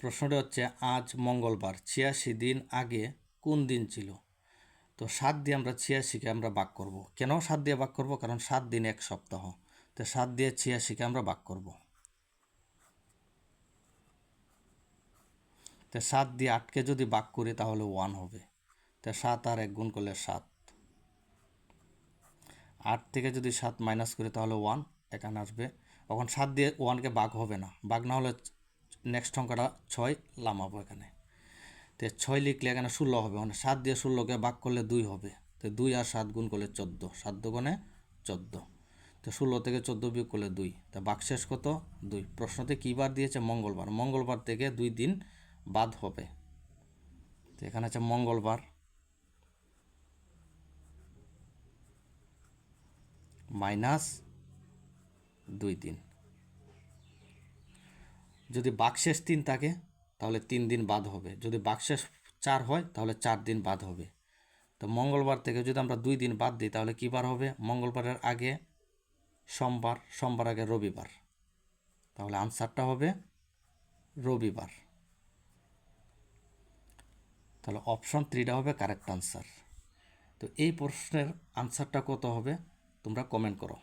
প্রশ্নটা হচ্ছে আজ মঙ্গলবার ৮৬ দিন আগে কোন দিন ছিল? তো 7 দিয়ে আমরা ৮৬কে আমরা ভাগ করব। কেন 7 দিয়ে ভাগ করব? কারণ 7 দিন এক সপ্তাহ। তো 7 দিয়ে ৮৬কে আমরা ভাগ করব। তো 7 দিয়ে 8কে যদি ভাগ করি তাহলে 1 হবে। তো 7 আর 1 গুণ করলে 7। 8 থেকে যদি 7 মাইনাস করি তাহলে 1 এখানে আসবে। এখন 7 দিয়ে 1কে ভাগ হবে না, ভাগ না হলে নেক্সট সংখ্যাটা 6 লামাবো এখানে। তো 6 লিখলে এখানে 16 হবে, মানে 7 দিয়ে 16কে ভাগ করলে 2 হবে। তো 2 আর 7 গুণ করলে 14, 7 দুগুণে 14। তো 16 থেকে 14 বিয়োগ করলে 2। তা ভাগশেষ কত? 2। প্রশ্নতে কী বার দিয়েছে? মঙ্গলবার। মঙ্গলবার থেকে 2 দিন বাদ হবে। তো এখানে আছে মঙ্গলবার মাইনাস 2 দিন। যদি ভাগশেষ 3 থাকে তাহলে 3 দিন বাদ হবে। যদি ভাগশেষ 4 হয় তাহলে 4 দিন বাদ হবে। তো মঙ্গলবার থেকে যদি আমরা 2 দিন বাদ দিই তাহলে কী বার হবে? মঙ্গলবারের আগে সোমবার, সোমবার আগে রবিবার। তাহলে আনসারটা হবে রবিবার। তাহলে অপশন 3টা হবে কারেক্ট আনসার। তো এই প্রশ্নের আনসারটা কত হবে তোমরা কমেন্ট করো।